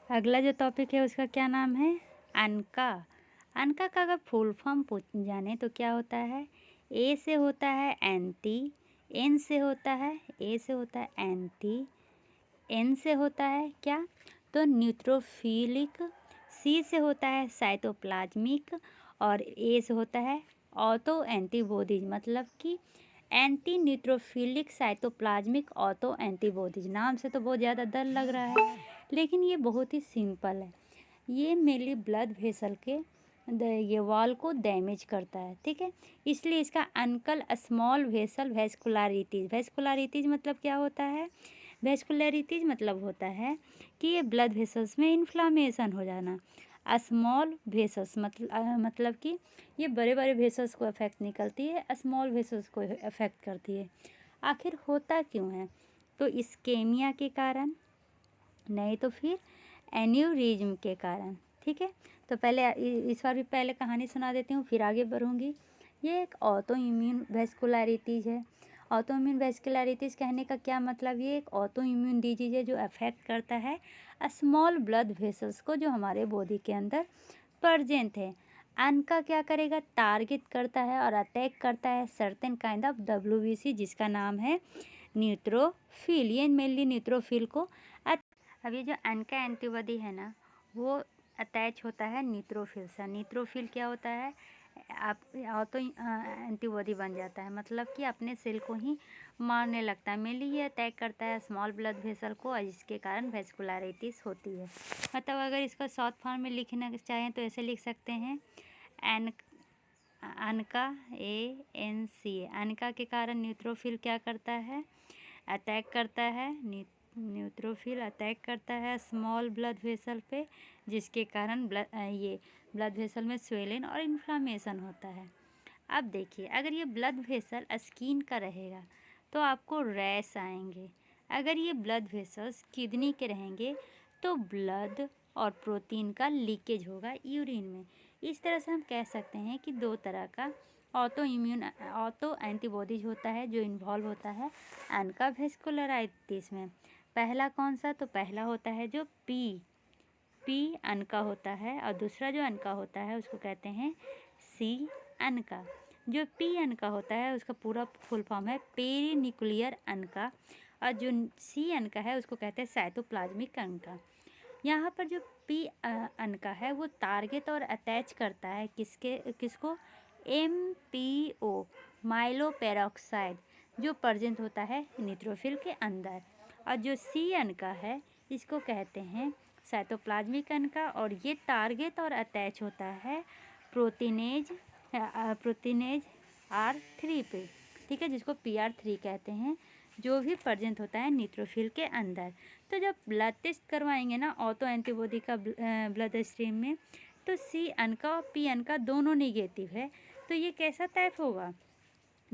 अगला जो टॉपिक है उसका क्या नाम है? अनका। अनका का अगर फुल फॉर्म पूछ जाने तो क्या होता है? ए से होता है एंटी, एन से होता है, ए से होता है एंटी, एन से होता है क्या? तो न्यूट्रोफिलिक, सी से होता है साइटोप्लाज्मिक और ए से होता है ऑटो एंटीबॉडीज, मतलब कि anti neutrophilic cytoplasmic auto antibodies. नाम से तो बहुत ज़्यादा डर लग रहा है, लेकिन ये बहुत ही सिंपल है। ये मेनली ब्लड वेसल के ये वॉल को डैमेज करता है, ठीक है। इसलिए इसका अनकल स्मॉल वेसल वेस्कुलरिटीज। वेस्कुलरिटीज मतलब क्या होता है? वेस्कुलरिटीज मतलब होता है कि ये ब्लड वेसल्स में इन्फ्लामेशन हो जाना। स्मॉल वेसल्स मतलब कि ये बड़े बड़े वेसल्स को अफेक्ट नहीं करती है, स्मॉल वेसल्स को अफेक्ट करती है। आखिर होता क्यों है? तो इस्केमिया के कारण, नहीं तो फिर एन्यूरिज्म के कारण, ठीक है। तो पहले इस बार भी पहले कहानी सुना देती हूँ, फिर आगे बढ़ूँगी। ये एक ऑटो इम्यून वेस्कुलरिटीज है। ऑटो इम्यून वेस्कुलरिटीज कहने का क्या मतलब? ये एक ऑटो इम्यून डिजीज है जो अफेक्ट करता है स्मॉल ब्लड वेसल्स को, जो हमारे बॉडी के अंदर प्रेजेंट है। अनका क्या करेगा? टारगेट करता है और अटैक करता है सर्टेन काइंड ऑफ WBC, जिसका नाम है न्यूट्रोफिल। ये मेनली न्यूट्रोफिल को अब ये जो अनका एंटीबॉडी है ना, वो अटैच होता है न्यूट्रोफिल से। न्यूट्रोफिल क्या होता है? आप ऑटो एंटीबॉडी बन जाता है, मतलब कि अपने सेल को ही मारने लगता है। मेनली ये अटैक करता है स्मॉल ब्लड वेसल को, और जिसके कारण वेस्कुलरिटीज होती है। मतलब अगर इसका शॉर्ट फॉर्म में लिखना चाहें तो ऐसे लिख सकते हैं, एन अनका, ANC। अनका के कारण न्यूट्रोफिल क्या करता है? अटैक करता है। न्यूट्रोफिल अटैक करता है स्मॉल ब्लड वेसल पे, जिसके कारण ये ब्लड वेसल में स्वेलिंग और इन्फ्लामेशन होता है। अब देखिए, अगर ये ब्लड वेसल स्किन का रहेगा तो आपको रैश आएंगे। अगर ये ब्लड वेसल्स किडनी के रहेंगे तो ब्लड और प्रोटीन का लीकेज होगा यूरिन में। इस तरह से हम कह सकते हैं कि दो तरह का ऑटो एंटीबॉडीज होता है जो इन्वॉल्व होता है अनका वेस्कुलराइटिस में। पहला कौन सा? तो पहला होता है जो पी अनका होता है, और दूसरा जो अनका होता है उसको कहते हैं सी अनका। जो पी अनका होता है उसका पूरा फुल फॉर्म है पेरीन्यूक्लियर अनका, और जो सी अनका है उसको कहते हैं साइटोप्लाज्मिक अनका। यहाँ पर जो पी अनका है वो टारगेट और अटैच करता है किसको? MPO, माइलोपेरोक्साइड, जो प्रेजेंट होता है न्यूट्रोफिल के अंदर। और जो सी अनका है इसको कहते हैं साइटोप्लाज्मिक अनका, और ये टारगेट और अटैच होता है प्रोटीनेज R3 पे, ठीक है, जिसको PR3 कहते हैं, जो भी प्रेजेंट होता है न्यूट्रोफिल के अंदर। तो जब ब्लड टेस्ट करवाएंगे ना ऑटो एंटीबॉडी का ब्लड स्ट्रीम में, तो सी अनका और पी अनका दोनों निगेटिव है। तो ये कैसा टाइप होगा?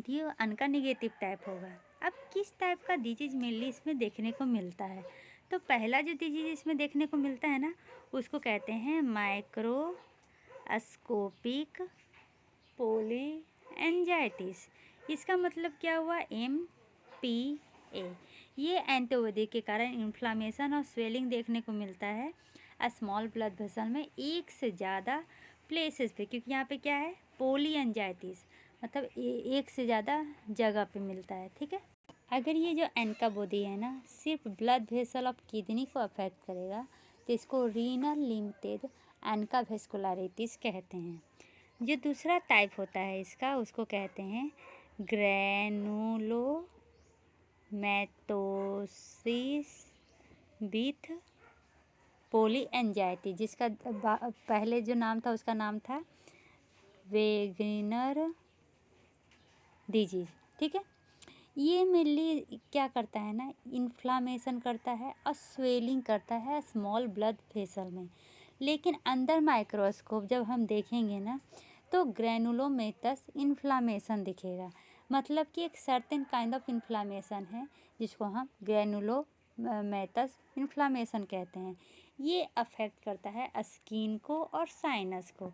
ये अनका निगेटिव टाइप होगा। अब किस टाइप का डिजीज मेनली इसमें देखने को मिलता है? तो पहला जो डिजीज इसमें देखने को मिलता है ना, उसको कहते हैं माइक्रोस्कोपिक पोली एंजाइटिस। इसका मतलब क्या हुआ? MPA। ये एंटीबॉडी के कारण इन्फ्लामेशन और स्वेलिंग देखने को मिलता है स्मॉल ब्लड वेसल में एक से ज़्यादा प्लेसेस पे, क्योंकि यहाँ पे क्या है? पोली एंजाइटिस, मतलब एक से ज़्यादा जगह पे मिलता है, ठीक है। अगर ये जो एंटीबॉडी है ना सिर्फ ब्लड वेसल ऑफ किडनी को अफेक्ट करेगा तो इसको रीनल लिमिटेड एनका वेस्कुलरिटीज कहते हैं। जो दूसरा टाइप होता है इसका उसको कहते हैं ग्रैनुलोमैटोसिस विथ पोली एंजाइटी, जिसका पहले जो नाम था उसका नाम था वेगनर डिजीज, ठीक है। ये मेनली क्या करता है ना, इन्फ्लामेशन करता है और स्वेलिंग करता है स्मॉल ब्लड वेसल में। लेकिन अंदर माइक्रोस्कोप जब हम देखेंगे ना तो ग्रैनुलोमेटस इन्फ्लामेशन दिखेगा, मतलब कि एक सर्टेन काइंड ऑफ इन्फ्लामेशन है जिसको हम ग्रैनुलोमेटस इन्फ्लामेशन कहते हैं। ये अफेक्ट करता है स्किन को और साइनस को।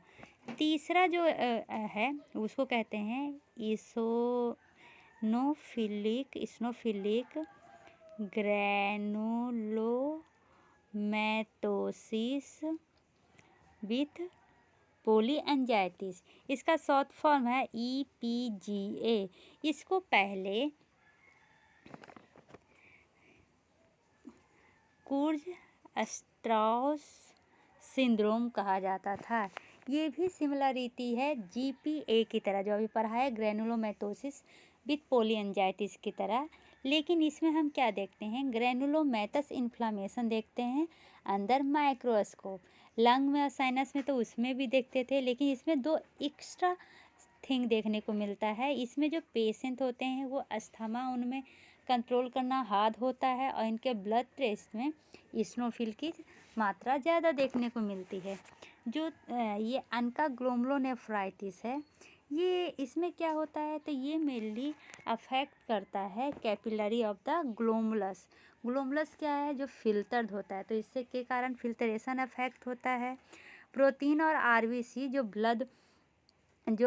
तीसरा जो है उसको कहते हैं स्नोफिलिक ग्रैनुलोमाटोसिस ग्रेनुलोमैटोसिस विथ पोलीएंजाइटिस। इसका शॉर्ट फॉर्म है EPGA। इसको पहले कुर्ज़-स्ट्राउस सिंड्रोम कहा जाता था। ये भी सिमिलरिटी है GPA की तरह, जो अभी पढ़ा है ग्रेनुलोमैटोसिस विथ पोलीएंजाइटिस की तरह। लेकिन इसमें हम क्या देखते हैं, ग्रेनुलोमैटस इन्फ्लामेशन देखते हैं अंदर माइक्रोस्कोप। लंग में और साइनस में तो उसमें भी देखते थे, लेकिन इसमें दो एक्स्ट्रा थिंग देखने को मिलता है। इसमें जो पेशेंट होते हैं वो अस्थमा उनमें कंट्रोल करना हार्ड होता है, और इनके ब्लड टेस्ट में इस्नोफिल की मात्रा ज़्यादा देखने को मिलती है। जो ये अनका ग्लोमेरुलोनेफ्राइटिस है, ये इसमें क्या होता है, तो ये मेनली अफेक्ट करता है कैपिलरी ऑफ द ग्लोमुलस। ग्लोमुलस क्या है, जो फिल्टर्ड होता है, तो इससे के कारण फिल्ट्रेशन अफेक्ट होता है। प्रोटीन और RBC जो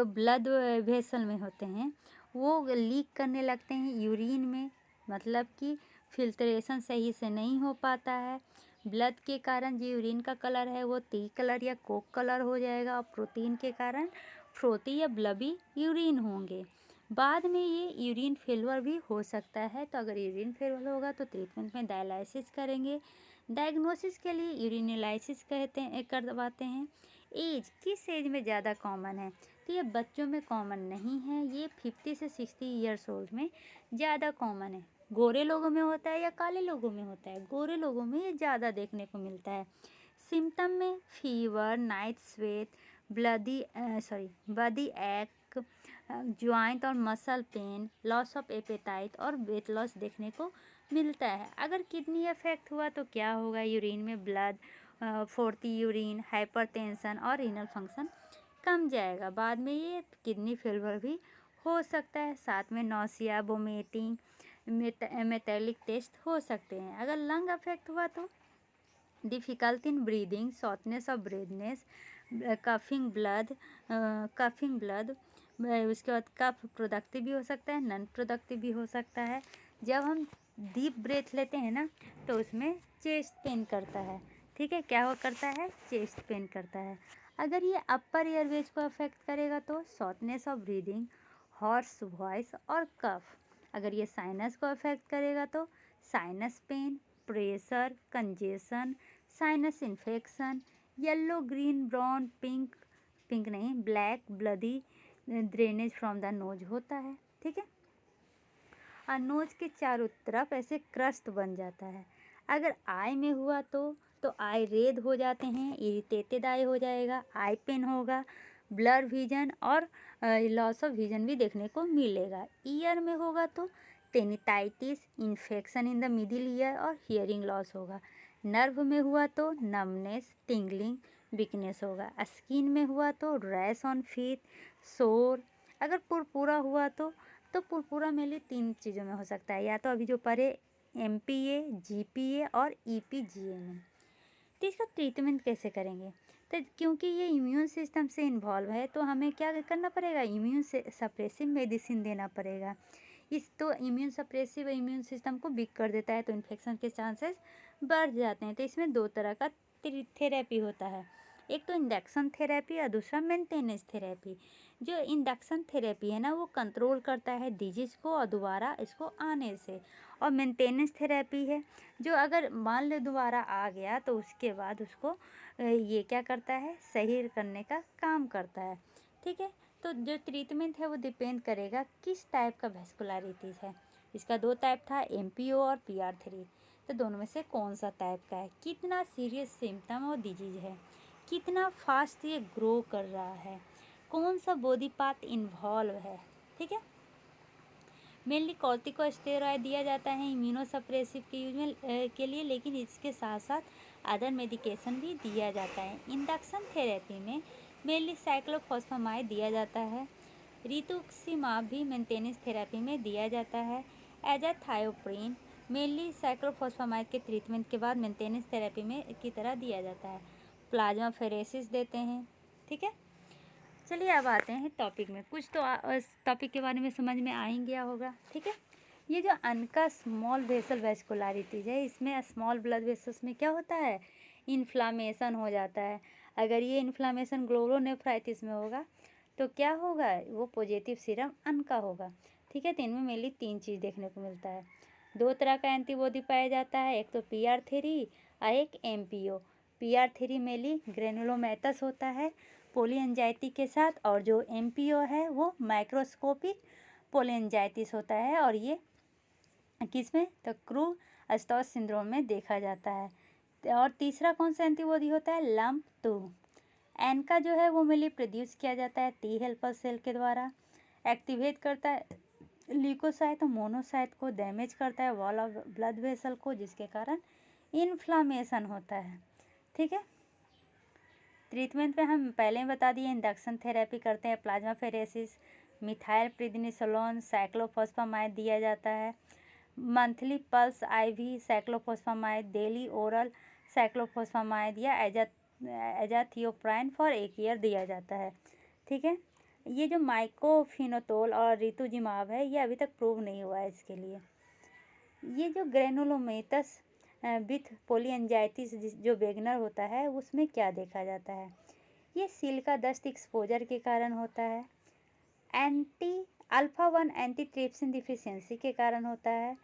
ब्लड वेसल में होते हैं वो लीक करने लगते हैं यूरिन में, मतलब कि फिल्ट्रेशन सही से नहीं हो पाता है। ब्लड के कारण जो यूरिन का कलर है वो टी कलर या कोक कलर हो जाएगा, और प्रोटीन के कारण फ्रोथी या ब्लबी यूरिन होंगे। बाद में ये यूरिन फेलर भी हो सकता है। तो अगर यूरिन फेलर होगा तो ट्रीटमेंट में डायलिसिस करेंगे। डायग्नोसिस के लिए यूरिनलाइसिस करवाते हैं। एज किस एज में ज़्यादा कॉमन है, तो ये बच्चों में कॉमन नहीं है, ये 50 से 60 ईयर्स ओल्ड में ज़्यादा कॉमन है। गोरे लोगों में होता है या काले लोगों में होता है, गोरे लोगों में ये ज़्यादा देखने को मिलता है। सिम्टम में फीवर, नाइट स्वेट, बॉडी एक, ज्वाइंट और muscle pain, loss of appetite और वेट लॉस देखने को मिलता है। अगर किडनी अफेक्ट हुआ तो क्या होगा, यूरिन में ब्लड, फोर्टी यूरिन, हाइपरटेंशन और रीनल फंक्शन कम जाएगा। बाद में ये किडनी फेलियर भी हो सकता है। साथ में नौसिया, वोमिटिंग, मेटालिक टेस्ट हो सकते हैं। अगर लंग अफेक्ट हुआ तो difficult in breathing, shortness of breathness, coughing blood, उसके बाद कफ प्रोडक्टिव भी हो सकता है, नॉन प्रोडक्टिव भी हो सकता है। जब हम डीप ब्रेथ लेते हैं ना तो उसमें चेस्ट पेन करता है। ठीक है, क्या वो करता है, चेस्ट पेन करता है। अगर ये अपर एयरवेज को अफेक्ट करेगा तो shortness of breathing, hoarse voice और कफ। अगर ये साइनस को अफेक्ट करेगा तो sinus pain, pressure, congestion, sinus infection, yellow, green, brown, pink नहीं, black, bloody drainage from the nose होता है। ठीक है, और नोज के चारों तरफ ऐसे क्रस्ट बन जाता है। अगर आई में हुआ तो आई रेड हो जाते हैं, इरिटेटेड आई हो जाएगा, आई पेन होगा, ब्लर विजन और लॉस ऑफ विजन भी देखने को मिलेगा। ईयर में होगा तो tinnitus, infection in the middle ear और हियरिंग लॉस होगा। नर्व में हुआ तो नमनेस, टिंगलिंग, वीकनेस होगा। स्किन में हुआ तो रैश ऑन फीट, सोर। अगर पुरपुरा हुआ तो पुरपुरा मेनली 3 चीज़ों में हो सकता है, या तो अभी जो पढ़े MPA, GPA और EPGA में। तो इसका ट्रीटमेंट कैसे करेंगे, तो क्योंकि ये इम्यून सिस्टम से इन्वॉल्व है तो हमें क्या करना पड़ेगा, इम्यून सप्रेसिव मेडिसिन देना पड़ेगा। इस तो इम्यून सप्रेसिव इम्यून सिस्टम को वीक कर देता है, तो इन्फेक्शन के चांसेस बढ़ जाते हैं। तो इसमें 2 तरह का थेरेपी होता है, एक तो इंडक्शन थेरेपी और दूसरा मेंटेनेंस थेरेपी। जो इंडक्शन थेरेपी है ना वो कंट्रोल करता है डिजीज़ को और दोबारा इसको आने से, और मेंटेनेंस थेरेपी है जो अगर मान लो दोबारा आ गया तो उसके बाद उसको ये क्या करता है, सही करने का काम करता है। ठीक है, तो जो ट्रीटमेंट है वो डिपेंड करेगा किस टाइप का वेस्कुलरिटीज़ है। इसका 2 टाइप था, MPO और PR3। तो दोनों में से कौन सा टाइप का है, कितना सीरियस सिम्टम और डिजीज है, कितना फास्ट ये ग्रो कर रहा है, कौन सा बॉडी पार्ट इन्वॉल्व है। ठीक है, मेनली कॉर्टिकोस्टेरॉइड दिया जाता है इम्यूनोसप्रेसिव के यूज में के लिए, लेकिन इसके साथ साथ अदर मेडिकेशन भी दिया जाता है। इंडक्शन थेरेपी में मेनली साइक्लोफॉस्फामाइड दिया जाता है। रितुक्सिमाब भी मेंटेनेंस थेरेपी में दिया जाता है। एजाथायोप्रिन मेनली साइक्लोफॉस्फामाइड के ट्रीटमेंट के बाद मेंटेनेंस थेरेपी में की तरह दिया जाता है। प्लाज्मा फेरेसिस देते हैं। ठीक है, चलिए अब आते हैं टॉपिक में। कुछ तो टॉपिक के बारे में समझ में आ ही गया होगा। ठीक है, ये जो अनका स्मॉल वेसल वेस्कुलरिटीज है, इसमें स्मॉल ब्लड वेसल्स में क्या होता है, इन्फ्लामेशन हो जाता है। अगर ये इन्फ्लामेशन ग्लोमेरुलोनेफ्राइटिस में होगा तो क्या होगा, वो पॉजिटिव सीरम अनका होगा। ठीक है, तो इनमें मेनली 3 चीज़ देखने को मिलता है। 2 तरह का एंटीबॉडी पाया जाता है, एक तो PR3 और एक MPO। PR3 मेनली ग्रेनुलोमेटस होता है पोलियंजाइटी के साथ, और जो MPO है वो माइक्रोस्कोपिक पोलियंजाइटिस होता है, और ये किसमें, तो क्रू अस्टॉस सिंड्रोम में देखा जाता है। और तीसरा कौन सा एंटीबॉडी होता है, लम्प 2। एनका जो है वो मेनली प्रोड्यूस किया जाता है T हेल्पर सेल के द्वारा, एक्टिवेट करता है ल्यूकोसाइट और मोनोसाइट को, डैमेज करता है वॉल ऑफ ब्लड वेसल को, जिसके कारण इन्फ्लामेशन होता है। ठीक है, ट्रीटमेंट पे हम पहले ही बता दिए, इंडक्शन थेरेपी करते हैं, प्लाज्माफेरेसिस, मिथाइल प्रिडनिसोलोन, साइक्लोफॉस्फामाइड दिया जाता है, monthly pulse IV cyclophosphamide, daily oral cyclophosphamide या एजाथियोप्राइन फॉर 1 ईयर दिया जाता है। ठीक है, ये जो माइकोफिनोटोल और रितुजिमाब है ये अभी तक प्रूव नहीं हुआ है इसके लिए। ये जो ग्रेनुलोमेटस विथ पोलियंजाइटिस जो वेगनर होता है उसमें क्या देखा जाता है, ये सिलिका डस्ट एक्सपोजर के कारण होता है, अल्फा 1 एंटीट्रिप्सिन डिफिशियंसी के कारण होता है,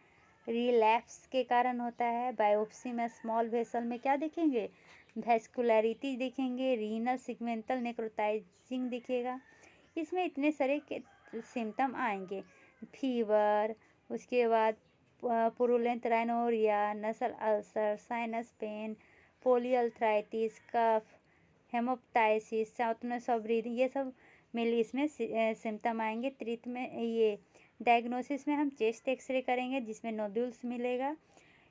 रिलैप्स के कारण होता है, बायोप्सी में स्मॉल वेसल में क्या देखेंगे, वेस्कुलरिटी देखेंगे, रीनल सिगमेंटल नेक्रोटाइजिंग दिखेगा। इसमें इतने सारे सिम्टम आएंगे, फीवर, उसके बाद purulent rhinorrhoea, nasal ulcer, sinus pain, polyarthritis, cough, haemoptysis, shortness of breathing, ये सब मेनली इसमें सिम्टम आएंगे। ट्रीटमेंट ये डायग्नोसिस में हम चेस्ट एक्सरे करेंगे जिसमें नोड्यूल्स मिलेगा,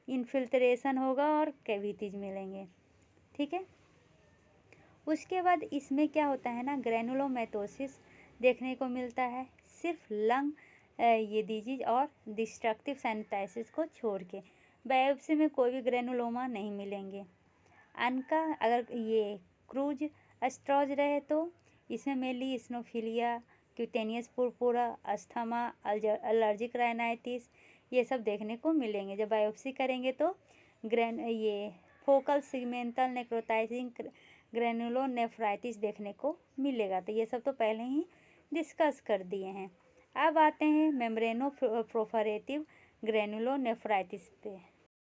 इन्फिल्ट्रेशन होगा और कैविटीज मिलेंगे। ठीक है, उसके बाद इसमें क्या होता है ना, ग्रेनुलोमेटोसिस देखने को मिलता है सिर्फ लंग ये डिजीज और डिस्ट्रक्टिव सैनिटाइसिस को छोड़ के, बायोप्सी में कोई भी ग्रेनुलोमा नहीं मिलेंगे। अनका अगर ये क्रूज अस्ट्रोज रहे तो इसमें mainly eosinophilia, cutaneous purpura, asthma, allergic rhinitis, ये सब देखने को मिलेंगे। जब बायोप्सी करेंगे तो ये फोकल सिगमेंटल नेक्रोटाइजिंग ग्रेनुलोनेफ्राइटिस देखने को मिलेगा। तो ये सब तो पहले ही डिस्कस कर दिए हैं। अब आते हैं मेम्ब्रेनो प्रोफरेटिव ग्रेनुलोनेफ्राइटिस पे।